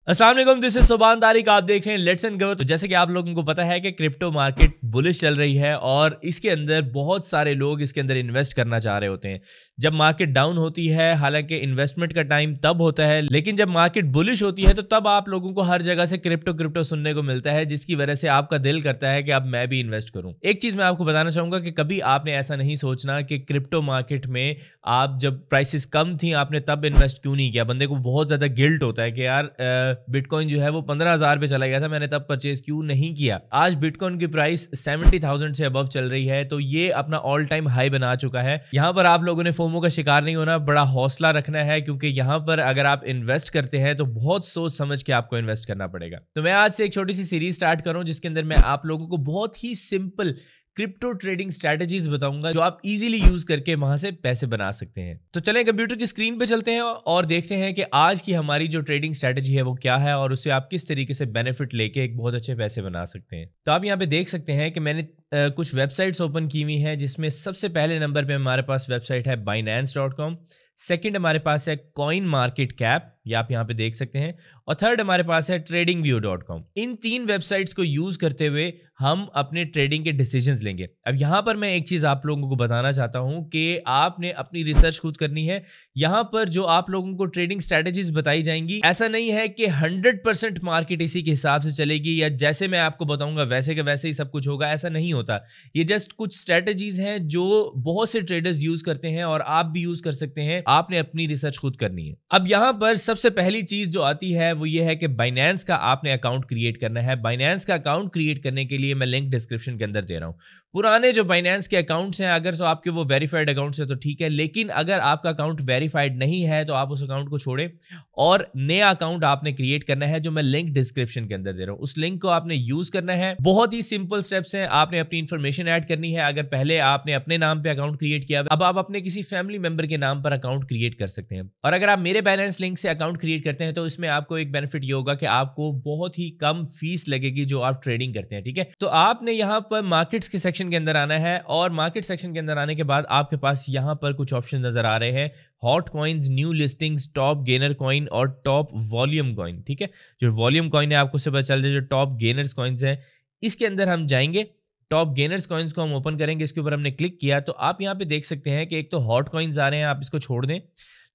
अस्सलाम वालेकुम, this is सुभान तारिक। आप देख रहे हैं लेट्स एंड गो। तो जैसे कि आप लोगों को पता है कि क्रिप्टो मार्केट बुलिश चल रही है और इसके अंदर बहुत सारे लोग इसके अंदर इन्वेस्ट करना चाह रहे होते हैं। जब मार्केट डाउन होती है, हालांकि इन्वेस्टमेंट का टाइम तब होता है, लेकिन जब मार्केट बुलिश होती है तो तब आप लोगों को हर जगह से क्रिप्टो क्रिप्टो सुनने को मिलता है, जिसकी वजह से आपका दिल करता है कि अब मैं भी इन्वेस्ट करूं। एक चीज मैं आपको बताना चाहूंगा कि कभी आपने ऐसा नहीं सोचना कि क्रिप्टो मार्केट में आप जब प्राइसेस कम थी आपने तब इन्वेस्ट क्यों नहीं किया। बंदे को बहुत ज्यादा गिल्ट होता है कि यार बिटकॉइन जो है वो 15,000 पे चला गया था, मैंने तब परचेज क्यों नहीं किया। आज बिटकॉइन की प्राइस 70,000 से अबव चल रही है, तो ये अपना ऑल टाइम हाई बना चुका है। यहाँ पर आप लोगों ने फोमो का शिकार नहीं होना, बड़ा हौसला रखना है, क्योंकि यहाँ पर अगर आप इन्वेस्ट करते हैं तो बहुत सोच समझ के आपको इन्वेस्ट करना पड़ेगा। तो मैं आज से एक छोटी सी सीरीज स्टार्ट कर रहा हूँ जिसके अंदर मैं आप लोगों को बहुत ही सिंपल क्रिप्टो ट्रेडिंग स्ट्रेटजीज बताऊंगा जो आप इजीली यूज करके वहां से पैसे बना सकते हैं। तो चलें कंप्यूटर की स्क्रीन पे चलते हैं और देखते हैं कि आज की हमारी जो ट्रेडिंग स्ट्रेटजी है वो क्या है और उससे आप किस तरीके से बेनिफिट लेके एक बहुत अच्छे पैसे बना सकते हैं। तो आप यहाँ पे देख सकते हैं कि मैंने कुछ वेबसाइट्स ओपन की हुई हैं, जिसमें सबसे पहले नंबर पे हमारे पास वेबसाइट है Binance.com, सेकंड हमारे पास है कॉइन मार्केट कैप, ये आप यहाँ पे देख सकते हैं, और थर्ड हमारे पास है tradingview.com। इन तीन वेबसाइट्स को यूज करते हुए हम अपने ट्रेडिंग के डिसीजंस लेंगे। अब यहाँ पर मैं एक चीज आप लोगों को बताना चाहता हूँ कि आपने अपनी रिसर्च खुद करनी है। यहाँ पर जो आप लोगों को ट्रेडिंग स्ट्रेटजीज बताई जाएंगी, ऐसा नहीं है कि 100% मार्केट इसी के हिसाब से चलेगी या जैसे मैं आपको बताऊंगा वैसे के वैसे ही सब कुछ होगा, ऐसा नहीं होता। ये जस्ट कुछ स्ट्रेटजीज हैं जो बहुत से ट्रेडर्स यूज करते हैं और आप भी यूज कर सकते हैं। आपने अपनी रिसर्च खुद करनी है। अब यहाँ पर सबसे पहली चीज जो आती है वो ये है कि बाइनेंस का आपने अकाउंट क्रिएट करना है। बाइनेंस का अकाउंट क्रिएट करने के लिए मैं लिंक डिस्क्रिप्शन के अंदर दे रहा हूं। पुराने जो बाइनेंस के अकाउंट्स हैं, अगर तो आपके वो वेरीफाइड अकाउंट्स है तो ठीक है, लेकिन अगर आपका अकाउंट वेरीफाइड नहीं है तो आप उस अकाउंट को छोड़ें और नया अकाउंट आपने क्रिएट करना है, जो मैं लिंक डिस्क्रिप्शन के अंदर दे रहा हूं। उस लिंक को आपने यूज करना है। बहुत ही सिंपल स्टेप्स हैं। आपने अपनी इंफॉर्मेशन ऐड करनी है। अगर पहले आपने अपने नाम पे अकाउंट क्रिएट किया, अब आप अपने किसी फैमिली मेंबर के नाम पर अकाउंट क्रिएट कर सकते हैं। और अगर आप मेरे बैलेंस लिंक से अकाउंट क्रिएट करते हैं तो इसमें आपको एक बेनिफिट ये होगा कि आपको बहुत ही कम फीस लगेगी जो आप ट्रेडिंग करते हैं। ठीक है, तो आपने यहाँ पर मार्केट्स के सेक्शन के अंदर आना है और मार्केट सेक्शन के अंदर आने के बाद आपके पास यहाँ पर कुछ ऑप्शन नजर आ रहे हैं, hot coins, new listings, top gainer coin और टॉप वॉल्यूम कॉइन। ठीक है, जो वॉल्यूम कॉइन है आपको से पता चल रहा है, जो टॉप गेनर्स कॉइन्स हैं इसके अंदर हम जाएंगे। टॉप गेनर्स कॉइन्स को हम ओपन करेंगे, इसके ऊपर हमने क्लिक किया तो आप यहाँ पे देख सकते हैं कि एक तो हॉट कॉइन्स आ रहे हैं, आप इसको छोड़ दें।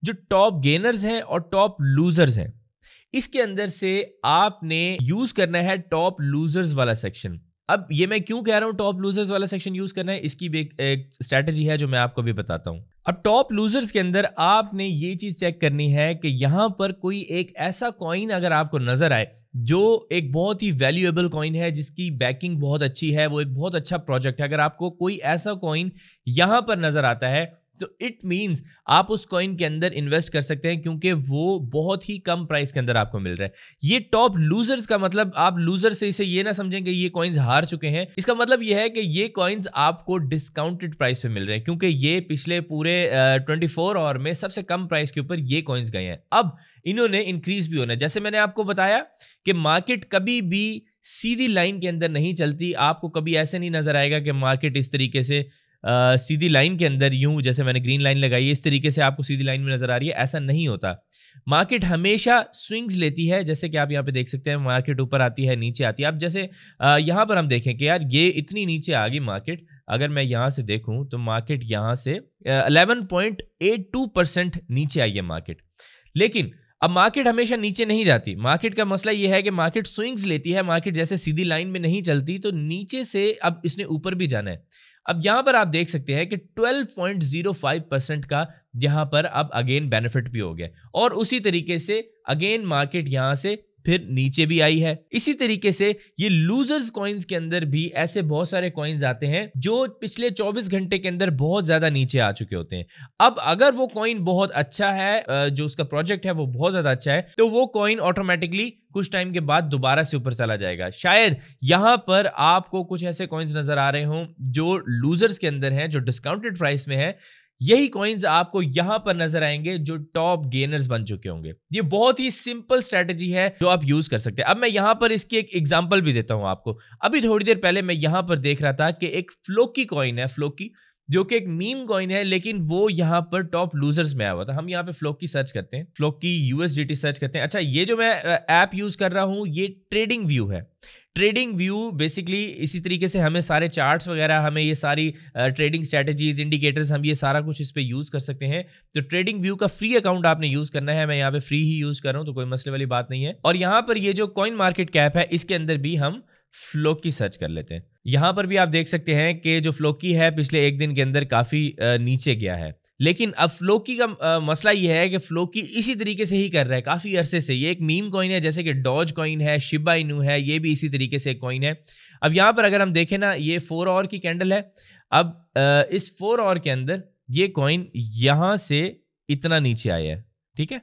जो टॉप गेनर्स हैं और टॉप लूजर्स हैं, इसके अंदर से आपने यूज करना है टॉप लूजर्स वाला सेक्शन। अब ये मैं क्यों कह रहा हूं टॉप लूजर्स वाला सेक्शन यूज करना है, इसकी भी एक स्ट्रैटेजी है जो मैं आपको भी बताता हूं। अब टॉप लूजर्स के अंदर आपने ये चीज चेक करनी है कि यहां पर कोई एक ऐसा कॉइन अगर आपको नजर आए जो एक बहुत ही वैल्यूएबल कॉइन है, जिसकी बैकिंग बहुत अच्छी है, वो एक बहुत अच्छा प्रोजेक्ट है। अगर आपको कोई ऐसा कॉइन यहां पर नजर आता है तो इट मींस आप उस कॉइन के अंदर इन्वेस्ट कर सकते हैं, क्योंकि वो बहुत ही कम प्राइस के अंदर आपको मिल रहा है। ये टॉप लूजर्स का मतलब, आप लूजर से इसे ये ना समझें कि ये कॉइन्स हार चुके हैं। इसका मतलब ये है कि ये कॉइन्स आपको डिस्काउंटेड प्राइस पे मिल रहे हैं, क्योंकि ये पिछले पूरे 24 आवर में सबसे कम प्राइस के ऊपर ये कॉइन्स गए हैं। अब इन्होंने इंक्रीज भी होना है। जैसे मैंने आपको बताया कि मार्केट कभी भी सीधी लाइन के अंदर नहीं चलती। आपको कभी ऐसे नहीं नजर आएगा कि मार्केट इस तरीके से सीधी लाइन के अंदर यूं, जैसे मैंने ग्रीन लाइन लगाई है इस तरीके से आपको सीधी लाइन में नजर आ रही है, ऐसा नहीं होता। मार्केट हमेशा स्विंग्स लेती है, जैसे कि आप यहाँ पे देख सकते हैं मार्केट ऊपर आती है, नीचे आती है। अब जैसे यहाँ पर हम देखें कि यार ये इतनी नीचे आ गई मार्केट, अगर मैं यहाँ से देखूं तो मार्केट यहाँ से 11.82% नीचे आई है मार्केट। लेकिन अब मार्केट हमेशा नीचे नहीं जाती। मार्केट का मसला यह है कि मार्केट स्विंग्स लेती है, मार्केट जैसे सीधी लाइन में नहीं चलती, तो नीचे से अब इसने ऊपर भी जाना है। अब यहां पर आप देख सकते हैं कि 12.05% का यहां पर अब अगेन बेनिफिट भी हो गया और उसी तरीके से अगेन मार्केट यहां से फिर नीचे भी आई है। इसी तरीके से ये लूजर्स कॉइन्स के अंदर भी ऐसे बहुत सारे कॉइन्स आते हैं जो पिछले 24 घंटे के अंदर बहुत ज्यादा नीचे आ चुके होते हैं। अब अगर वो कॉइन बहुत अच्छा है, जो उसका प्रोजेक्ट है वो बहुत ज्यादा अच्छा है, तो वो कॉइन ऑटोमेटिकली कुछ टाइम के बाद दोबारा से ऊपर चला जाएगा। शायद यहां पर आपको कुछ ऐसे कॉइन्स नजर आ रहे हों जो लूजर्स के अंदर हैं, जो डिस्काउंटेड प्राइस में है। यही कॉइन्स आपको यहां पर नजर आएंगे जो टॉप गेनर्स बन चुके होंगे। ये बहुत ही सिंपल स्ट्रेटजी है जो आप यूज कर सकते हैं। अब मैं यहां पर इसकी एक एग्जांपल भी देता हूं आपको। अभी थोड़ी देर पहले मैं यहां पर देख रहा था कि एक फ्लोकी कॉइन है, फ्लोकी, जो कि एक मीम कॉइन है, लेकिन वो यहाँ पर टॉप लूजर्स में आया हुआ था। हम यहाँ पे फ्लोकी सर्च करते हैं, फ्लोकी यूएसडीटी सर्च करते हैं। अच्छा, ये जो मैं ऐप यूज कर रहा हूँ ये ट्रेडिंग व्यू है। ट्रेडिंग व्यू बेसिकली इसी तरीके से हमें सारे चार्ट्स वगैरह, हमें ये सारी ट्रेडिंग स्ट्रेटजीज, इंडिकेटर्स, हम ये सारा कुछ इस पे यूज कर सकते हैं। तो ट्रेडिंग व्यू का फ्री अकाउंट आपने यूज करना है। मैं यहाँ पे फ्री ही यूज कर रहा हूँ, तो कोई मसले वाली बात नहीं है। और यहाँ पर ये जो कॉइन मार्केट कैप है, इसके अंदर भी हम फ्लोकी सर्च कर लेते हैं। यहां पर भी आप देख सकते हैं कि जो फ्लोकी है पिछले एक दिन के अंदर काफी नीचे गया है। लेकिन अब फ्लोकी का मसला ये है कि फ्लोकी इसी तरीके से ही कर रहा है काफी अरसे से। ये एक मीम कॉइन है, जैसे कि डॉज कॉइन है, शिबा इनू है, ये भी इसी तरीके से एक कॉइन है। अब यहां पर अगर हम देखें ना, ये 4 आवर की कैंडल है। अब इस 4 आवर के अंदर ये कॉइन यहां से इतना नीचे आया है, ठीक है।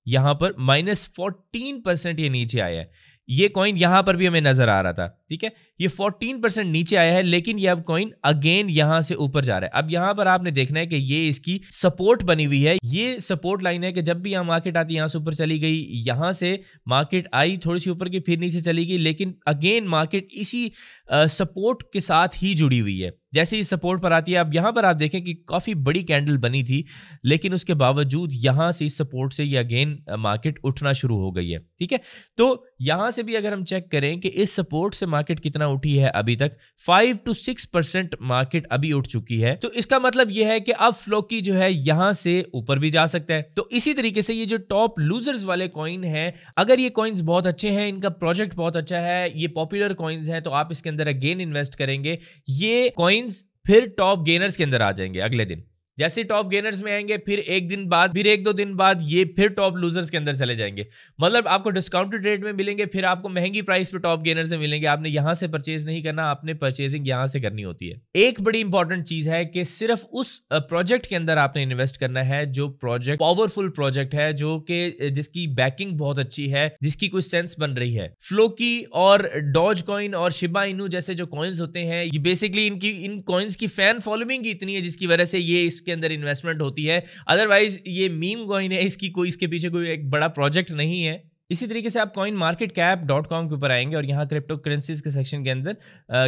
यहां पर -14% ये नीचे आया है। ये कॉइन यहां पर भी हमें नजर आ रहा था, ठीक है। ये 14% नीचे आया है, लेकिन ये अब कॉइन अगेन यहां से ऊपर जा रहा है। अब यहां पर आपने देखना है कि ये इसकी सपोर्ट बनी हुई है। ये सपोर्ट लाइन है कि जब भी यहां मार्केट आती है, यहां से ऊपर चली गई, यहां से मार्केट आई थोड़ी सी ऊपर की, फिर नीचे चली गई, लेकिन अगेन मार्केट इसी सपोर्ट के साथ ही जुड़ी हुई है। जैसे ही सपोर्ट पर आती है, अब यहां पर आप देखें कि काफी बड़ी कैंडल बनी थी, लेकिन उसके बावजूद यहां से इस सपोर्ट से ये अगेन मार्केट उठना शुरू हो गई है, ठीक है। तो यहां से भी अगर हम चेक करें कि इस सपोर्ट से मार्केट कितना उठी है, अभी तक 5 to 6% मार्केट अभी उठ चुकी है। तो इसका मतलब यह है कि अब फ्लोकी जो है यहां से ऊपर भी जा सकता है। तो इसी तरीके से ये जो टॉप लूजर्स वाले कॉइन है, अगर ये कॉइन्स बहुत अच्छे हैं, इनका प्रोजेक्ट बहुत अच्छा है, ये पॉपुलर कॉइन्स हैं, तो आप इसके अंदर अगेन इन्वेस्ट करेंगे। ये कॉइन्स फिर टॉप गेनर्स के अंदर आ जाएंगे अगले दिन। जैसे टॉप गेनर्स में आएंगे, फिर एक दिन बाद, फिर 1-2 दिन बाद ये फिर टॉप लूजर्स के अंदर चले जाएंगे। मतलब आपको डिस्काउंटेड रेट में मिलेंगे, फिर आपको महंगी प्राइस पे टॉप गेनर से मिलेंगे। आपने यहां से परचेज नहीं करना, आपने परचेजिंग यहां से करनी होती है। एक बड़ी इंपॉर्टेंट चीज है कि सिर्फ उस प्रोजेक्ट के अंदर आपने इन्वेस्ट करना है जो प्रोजेक्ट पावरफुल प्रोजेक्ट है, जो कि जिसकी बैकिंग बहुत अच्छी है, जिसकी कोई सेंस बन रही है। फ्लोकी और डॉज कॉइन और शिबा इनू जैसे जो कॉइन्स होते हैं, ये बेसिकली इन कॉइन्स की फैन फॉलोइंग इतनी है जिसकी वजह से ये के अंदर इन्वेस्टमेंट होती है। अदरवाइज ये मीम कॉइन है, इसके पीछे कोई एक बड़ा प्रोजेक्ट नहीं है। इसी तरीके से आप coinmarketcap.com के ऊपर आएंगे और यहाँ क्रिप्टो करेंसीज के सेक्शन के अंदर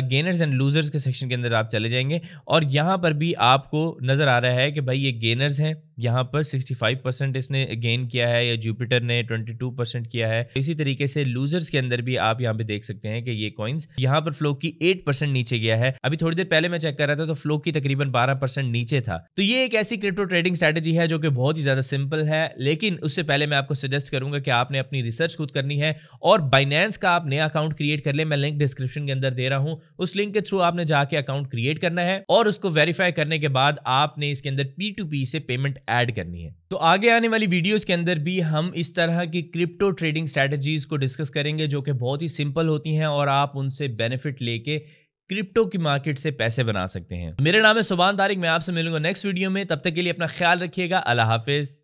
गेनर्स एंड लूजर्स के सेक्शन के अंदर आप चले जाएंगे और यहाँ पर भी आपको नजर आ रहा है कि भाई ये गेनर्स हैं। यहाँ पर 65% इसने गेन किया है, या जुपिटर ने 22% किया है। इसी तरीके से लूजर्स के अंदर भी आप यहाँ पे देख सकते हैं कि ये कॉइन्स, यहाँ पर फ्लो की 8% नीचे गया है। अभी थोड़ी देर पहले मैं चेक कर रहा था तो फ्लो की तकरीबन 12% नीचे था। तो ये एक ऐसी क्रिप्टो ट्रेडिंग स्ट्रेटेजी है जो कि बहुत ही ज्यादा सिंपल है, लेकिन उससे पहले मैं आपको सजेस्ट करूंगा कि आपने अपनी रिसर्च खुद करनी है और बाइनेंस का आप नया अकाउंट क्रिएट कर ले। मैं लिंक डिस्क्रिप्शन के अंदर दे रहा हूं, उस लिंक के थ्रू आपने जाके अकाउंट क्रिएट करना है और उसको वेरीफाई करने के बाद आपने इसके अंदर P2P से पेमेंट ऐड करनी है। तो आगे आने वाली वीडियोस के अंदर भी हम इस तरह की क्रिप्टो ट्रेडिंग स्ट्रेटजीज को डिस्कस करेंगे जो कि बहुत ही सिंपल होती हैं और आप उनसे बेनिफिट लेके क्रिप्टो की मार्केट से पैसे बना सकते हैं। मेरा नाम है सुभान तारिक, मैं आपसे मिलूंगा नेक्स्ट वीडियो में। तब तक के लिए अपना ख्याल रखिएगा। अल्लाह हाफिज।